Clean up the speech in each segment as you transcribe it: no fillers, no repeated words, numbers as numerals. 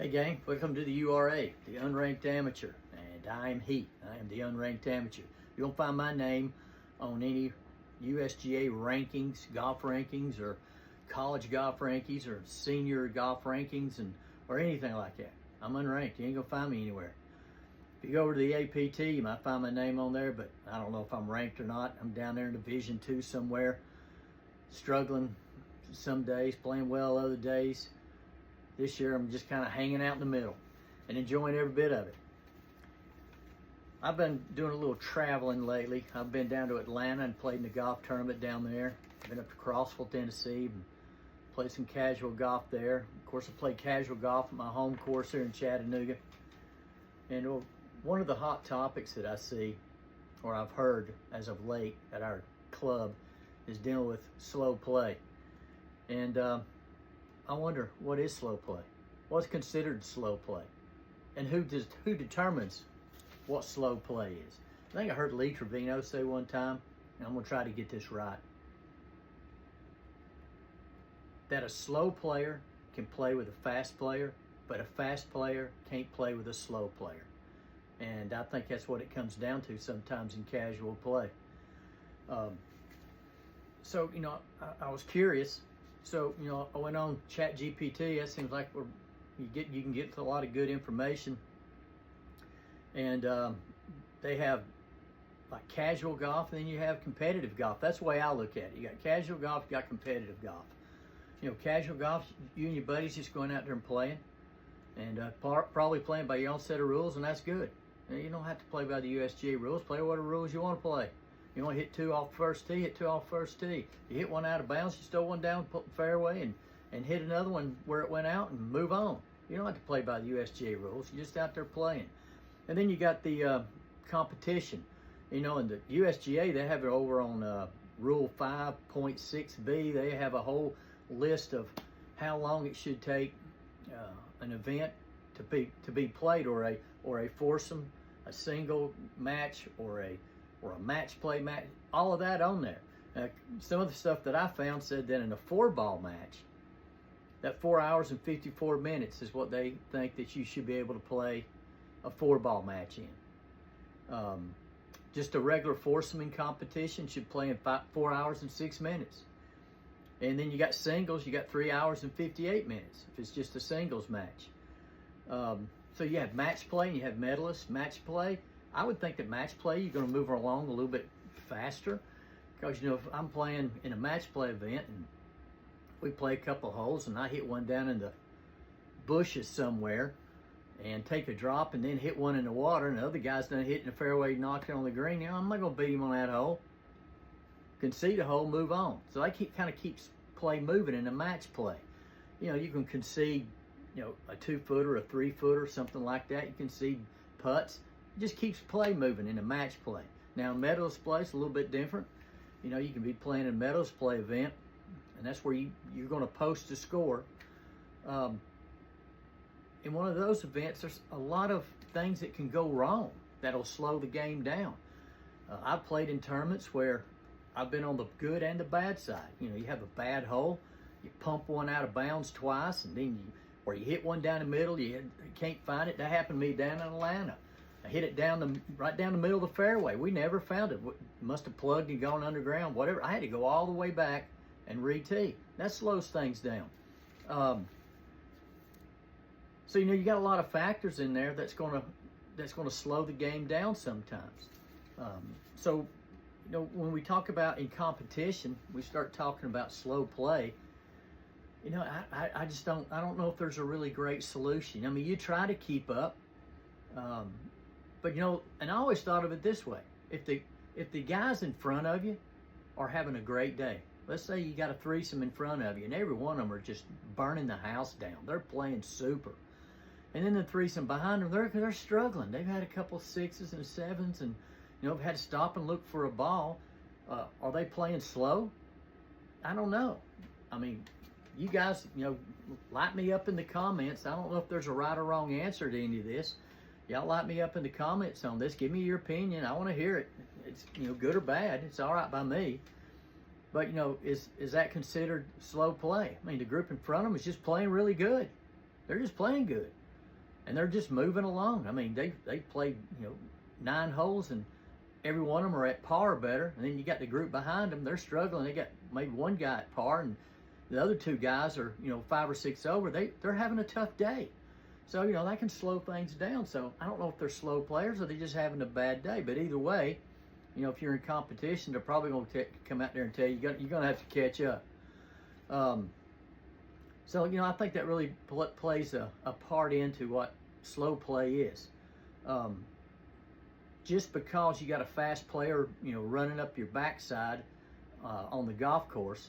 Hey gang, welcome to the URA, the Unranked Amateur, and I am he. I am the Unranked Amateur. You won't find my name on any USGA rankings, golf rankings, or college golf rankings, or senior golf rankings, or anything like that. I'm unranked. You ain't gonna find me anywhere. If you go over to the APT, you might find my name on there, but I don't know if I'm ranked or not. I'm down there in Division II somewhere, struggling some days, playing well other days. This year, I'm just kind of hanging out in the middle and enjoying every bit of it. I've been doing a little traveling lately. I've been down to Atlanta and played in the golf tournament down there. Been up to Crossville, Tennessee, and played some casual golf there. Of course, I played casual golf at my home course here in Chattanooga. And one of the hot topics that I see, or I've heard as of late at our club, is dealing with slow play. And I wonder, what is slow play? What's considered slow play? And who determines what slow play is? I think I heard Lee Trevino say one time, and I'm going to try to get this right, that a slow player can play with a fast player, but a fast player can't play with a slow player. And I think that's what it comes down to sometimes in casual play. So, I was curious. So, I went on ChatGPT. That seems like you can get a lot of good information. And they have like casual golf, and then you have competitive golf. That's the way I look at it. You got casual golf, you got competitive golf. Casual golf, you and your buddies just going out there and playing, and probably playing by your own set of rules, and that's good. You don't have to play by the USGA rules. Play whatever rules you want to play. You want to hit two off first tee, hit two off first tee. You hit one out of bounds, you stow one down the fairway and hit another one where it went out and move on. You don't have to play by the USGA rules. You're just out there playing. And then you got the competition. In the USGA, they have it over on Rule 5.6b. They have a whole list of how long it should take an event to be played, or a foursome, a single match, or a match play match, all of that on there. Some of the stuff that I found said that in a 4-ball match, that 4 hours and 54 minutes is what they think that you should be able to play a 4-ball match in. Just a regular foursome in competition should play in 4 hours and 6 minutes. And then you got singles, you got 3 hours and 58 minutes if it's just a singles match. So you have match play and you have medalist match play. I would think that match play, you're going to move along a little bit faster, because if I'm playing in a match play event and we play a couple holes and I hit one down in the bushes somewhere and take a drop and then hit one in the water, and the other guy's done hitting the fairway, knocked it on the green, I'm not going to beat him on that hole. Concede a hole, move on. So that kind of keeps play moving in a match play. You can concede, a 2-footer, a 3-footer, something like that. You concede putts. It just keeps play moving in a match play. Now, medalist play is a little bit different. You can be playing a medalist play event, and that's where you're going to post a score. In one of those events, there's a lot of things that can go wrong that'll slow the game down. I've played in tournaments where I've been on the good and the bad side. You have a bad hole, you pump one out of bounds twice, and then you hit one down the middle, you can't find it. That happened to me down in Atlanta. I hit it right down the middle of the fairway. We never found it. Must have plugged and gone underground, whatever. I had to go all the way back and re-tee. That slows things down. So you got a lot of factors in there that's going to slow the game down sometimes. So when we talk about in competition, we start talking about slow play. I just don't know if there's a really great solution. I mean, you try to keep up. But and I always thought of it this way: if the guys in front of you are having a great day, let's say you got a threesome in front of you, and every one of them are just burning the house down. They're playing super, and then the threesome behind them, they're struggling. They've had a couple 6s and 7s, and have had to stop and look for a ball. Are they playing slow? I don't know. I mean, you guys, light me up in the comments. I don't know if there's a right or wrong answer to any of this. Y'all light me up in the comments on this. Give me your opinion. I want to hear it. It's good or bad. It's all right by me. But is that considered slow play? I mean, the group in front of them is just playing really good. They're just playing good. and they're just moving along. I mean, they played 9 holes, and every one of them are at par or better. And then you got the group behind them; they're struggling. They got maybe one guy at par, and the other 2 guys are 5 or 6 over. They're having a tough day. So, that can slow things down. So, I don't know if they're slow players or they're just having a bad day. But either way, if you're in competition, they're probably going to come out there and tell you you're going to have to catch up. So, I think that really plays a part into what slow play is. Just because you got a fast player, running up your backside on the golf course,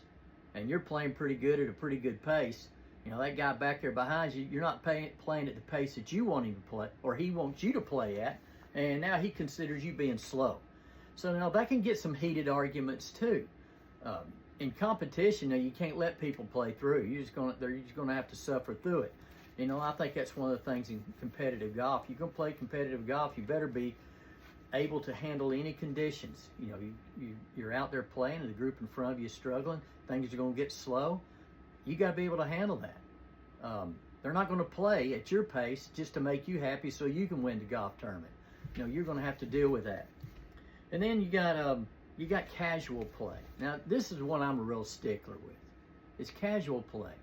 and you're playing pretty good at a pretty good pace, that guy back there behind you, you're not playing at the pace that you want him to play, or he wants you to play at, and now he considers you being slow. So now that can get some heated arguments too. In competition, you can't let people play through. They're just gonna have to suffer through it. I think that's one of the things in competitive golf. You're gonna play competitive golf, you better be able to handle any conditions. You're out there playing, and the group in front of you is struggling. Things are gonna get slow. You got to be able to handle that. They're not going to play at your pace just to make you happy so you can win the golf tournament. You're going to have to deal with that. And then you got casual play. Now, this is one I'm a real stickler with. It's casual play.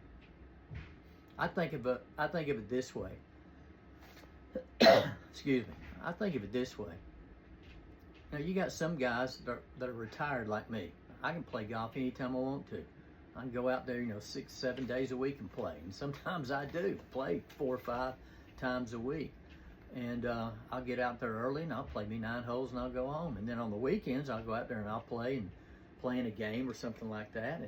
I think of it this way. Excuse me. I think of it this way. Now, you got some guys that are retired like me. I can play golf anytime I want to. I can go out there, 6, 7 days a week and play. And sometimes I do play 4 or 5 times a week. And I'll get out there early and I'll play me 9 holes and I'll go home. And then on the weekends, I'll go out there and I'll play in a game or something like that.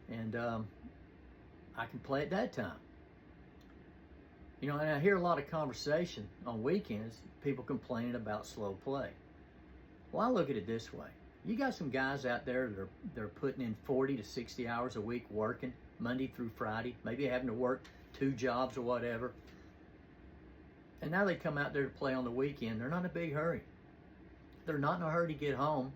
And I can play at that time. And I hear a lot of conversation on weekends, people complaining about slow play. Well, I look at it this way. You got some guys out there that they're putting in 40 to 60 hours a week working Monday through Friday, maybe having to work 2 jobs or whatever. And now they come out there to play on the weekend. They're not in a big hurry. They're not in a hurry to get home.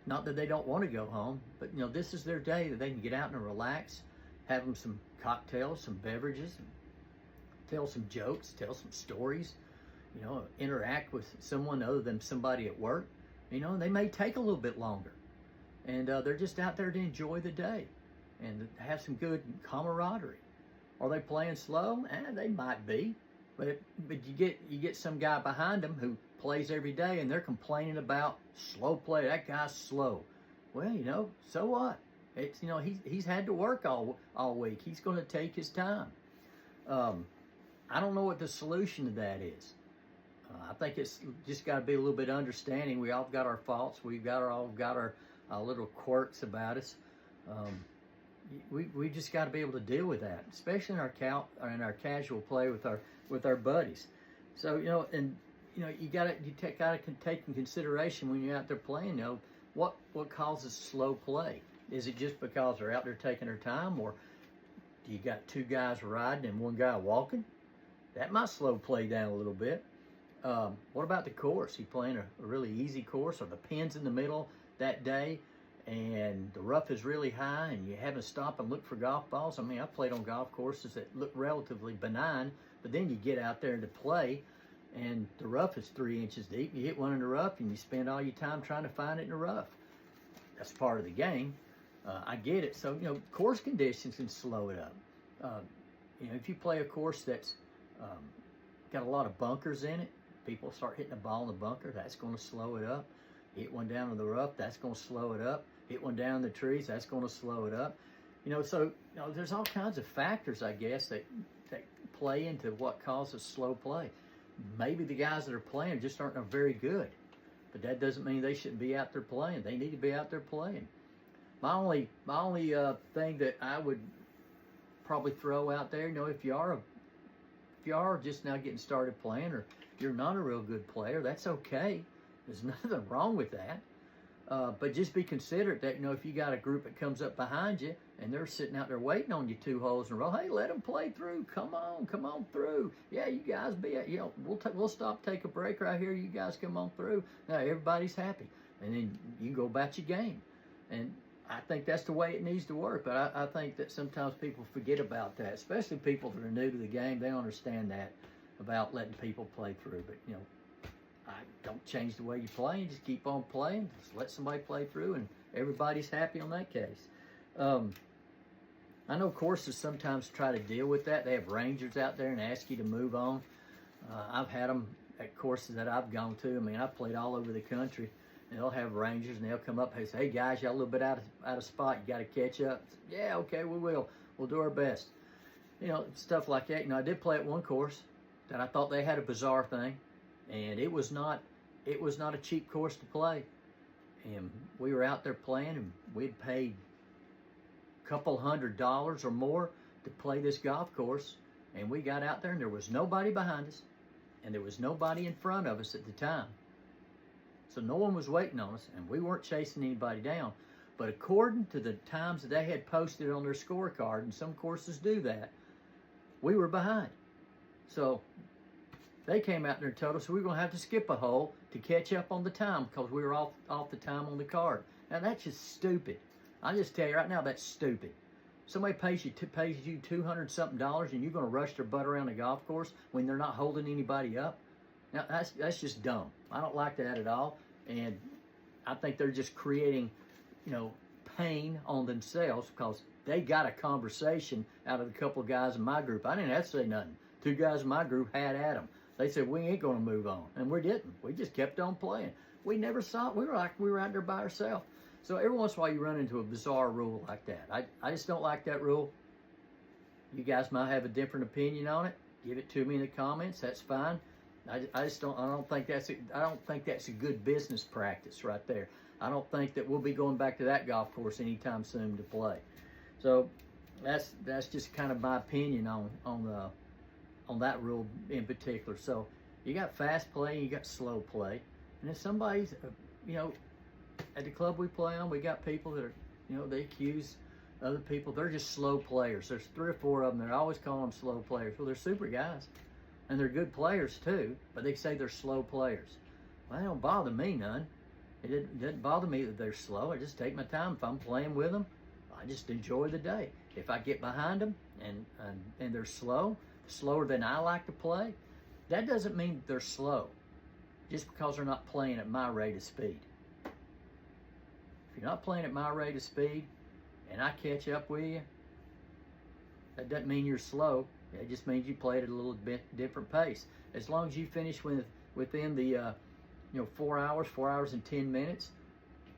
Not that they don't want to go home, but this is their day that they can get out and relax, have them some cocktails, some beverages, and tell some jokes, tell some stories, interact with someone other than somebody at work. They may take a little bit longer, and they're just out there to enjoy the day and have some good camaraderie. Are they playing slow? They might be, but you get some guy behind them who plays every day, and they're complaining about slow play. That guy's slow. Well, so what? It's he's had to work all week. He's going to take his time. I don't know what the solution to that is. I think it's just got to be a little bit understanding. We all got our faults. We've all got our little quirks about us. We just got to be able to deal with that, especially in our casual play with our buddies. So you gotta take in consideration when you're out there playing. What causes slow play? Is it just because they're out there taking their time, or do you got 2 guys riding and 1 guy walking? That might slow play down a little bit. What about the course? You playing a really easy course, or the pin's in the middle that day, and the rough is really high, and you haven't stopped and looked for golf balls? I mean, I've played on golf courses that look relatively benign, but then you get out there to play, and the rough is 3 inches deep. You hit one in the rough, and you spend all your time trying to find it in the rough. That's part of the game. I get it. So, course conditions can slow it up. If you play a course that's got a lot of bunkers in it, people start hitting the ball in the bunker, that's going to slow it up. Hit one down in the rough, that's going to slow it up. Hit one down in the trees, that's going to slow it up. So there's all kinds of factors, I guess, that play into what causes slow play. Maybe the guys that are playing just aren't very good, but that doesn't mean they shouldn't be out there playing. They need to be out there playing. My only thing that I would probably throw out there, if you are just now getting started playing, or you're not a real good player, that's okay. There's nothing wrong with that. But just be considerate that, if you got a group that comes up behind you and they're sitting out there waiting on you 2 holes in a row, hey, let them play through. Come on through. Yeah, you guys we'll stop, take a break right here. You guys come on through. Now everybody's happy, and then you go about your game. And I think that's the way it needs to work. But I think that sometimes people forget about that, especially people that are new to the game. They don't understand that. about letting people play through. But, you know, I don't change the way you play. You just keep on playing. Just let somebody play through, and everybody's happy on that case. I know courses sometimes try to deal with that. They have rangers out there and ask you to move on. I've had them at courses that I've gone to. I mean, I've played all over the country, and they'll have rangers, and they'll come up and say, hey, guys, y'all a little bit out of spot. You got to catch up. Yeah, okay, we will. We'll do our best. You know, stuff like that. You know, I did play at one course that I thought they had a bizarre thing, and it was not a cheap course to play. And we were out there playing, and we'd paid a couple $100 or more to play this golf course. And we got out there, and there was nobody behind us, and there was nobody in front of us at the time. So no one was waiting on us, and we weren't chasing anybody down. But according to the times that they had posted on their scorecard, and some courses do that, we were behind. So they came out there and told us we were going to have to skip a hole to catch up on the time because we were off the time on the card. Now, that's just stupid. I just tell you right now, that's stupid. Somebody pays you $200-something, and you're going to rush their butt around the golf course when they're not holding anybody up. Now, that's just dumb. I don't like that at all, and I think they're just creating, you know, pain on themselves because they got a conversation out of the couple of guys in my group. I didn't have to say nothing. Two guys in my group had at them. They said, we ain't going to move on, and we didn't. We just kept on playing. We never saw it. We were out there by ourselves. So every once in a while you run into a bizarre rule like that. I just don't like that rule. You guys might have a different opinion on it. Give it to me in the comments. That's fine. I just don't. I don't think that's a good business practice right there. I don't think that we'll be going back to that golf course anytime soon to play. So that's just kind of my opinion on that rule in particular. So you got fast play and you got slow play, and if somebody's you know, at the club we play on, we got people that are, you know, they accuse other people they're just slow players. There's 3 or 4 of them that always call them slow players. Well, they're super guys, and they're good players too, but they say they're slow players. Well, that don't bother me none. It doesn't bother me that they're slow. I just take my time. If I'm playing with them, I just enjoy the day. If I get behind them and they're slower than I like to play, that doesn't mean they're slow just because they're not playing at my rate of speed. If you're not playing at my rate of speed and I catch up with you, that doesn't mean you're slow. It just means you played at a little bit different pace. As long as you finish within the 4 hours and 10 minutes,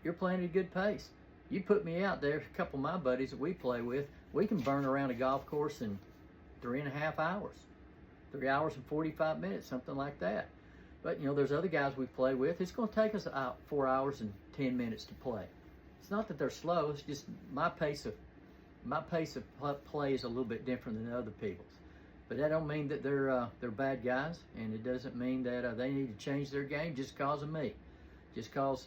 you're playing at a good pace. You put me out there, a couple of my buddies that we play with, we can burn around a golf course in 3.5 hours, 3 hours and 45 minutes, something like that. But, you know, there's other guys we play with. It's going to take us 4 hours and 10 minutes to play. It's not that they're slow. It's just my pace of play is a little bit different than other people's. But that don't mean that they're bad guys, and it doesn't mean that they need to change their game just because of me. Just because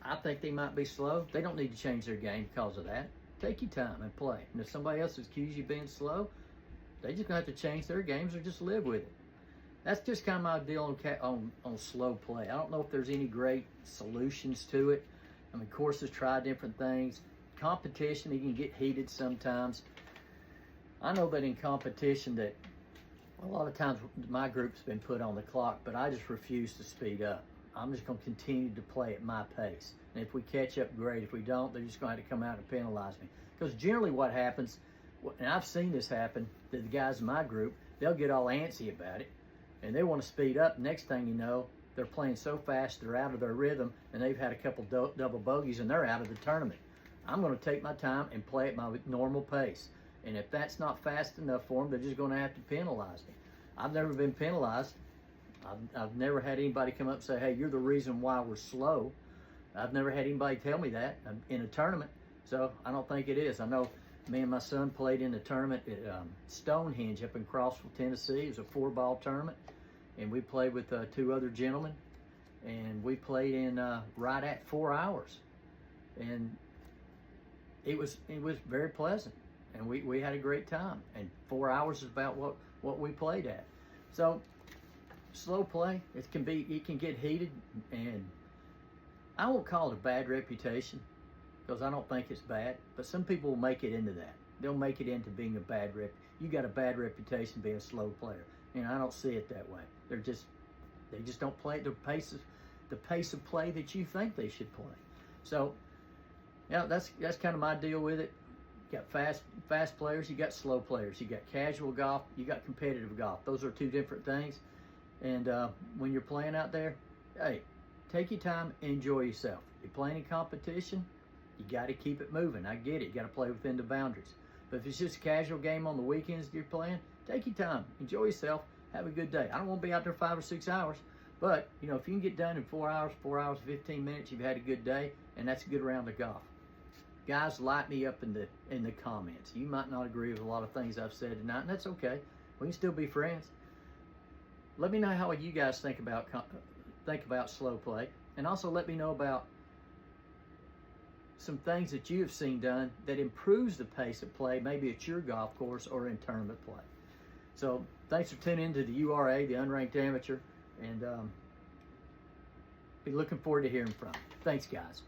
I think they might be slow, they don't need to change their game because of that. Take your time and play. And if somebody else accuses you of being slow, they just gonna have to change their games or just live with it. That's just kind of my deal on slow play. I don't know if there's any great solutions to it. I mean, courses try different things. Competition, it can get heated sometimes. I know that in competition that a lot of times my group's been put on the clock, but I just refuse to speed up. I'm just going to continue to play at my pace. And if we catch up, great. If we don't, they're just going to have to come out and penalize me. Because generally what happens, and I've seen this happen to the guys in my group, they'll get all antsy about it, and they want to speed up. Next thing you know, they're playing so fast, they're out of their rhythm, and they've had a couple double bogeys, and they're out of the tournament. I'm going to take my time and play at my normal pace. And if that's not fast enough for them, they're just going to have to penalize me. I've never been penalized. I've never had anybody come up and say, hey, you're the reason why we're slow. I've never had anybody tell me that in a tournament, so I don't think it is. I know me and my son played in a tournament at Stonehenge up in Crossville, Tennessee. It was a 4-ball tournament, and we played with 2 other gentlemen, and we played in right at 4 hours. And it was very pleasant, and we had a great time. And 4 hours is about what we played at. So slow play, it can get heated, and I won't call it a bad reputation because I don't think it's bad, but some people will make it into that. They'll make it into being a bad rep. You got a bad reputation being a slow player. I don't see it that way. They just don't play the pace of play that you think they should play. So, yeah, that's kind of my deal with it. You got fast players, you got slow players, you got casual golf, you got competitive golf. Those are two different things. And when you're playing out there, hey, take your time, enjoy yourself. You're playing in competition, you got to keep it moving. I get it. You got to play within the boundaries. But if it's just a casual game on the weekends you're playing, take your time, enjoy yourself, have a good day. I don't want to be out there 5 or 6 hours, but if you can get done in 4 hours, 15 minutes, you've had a good day, and that's a good round of golf. Guys, light me up in the comments. You might not agree with a lot of things I've said tonight, and that's okay. We can still be friends. Let me know how you guys think about slow play, and also let me know about some things that you have seen done that improves the pace of play, maybe at your golf course or in tournament play. So thanks for tuning into the URA, the Unranked Amateur, and be looking forward to hearing from you. Thanks, guys.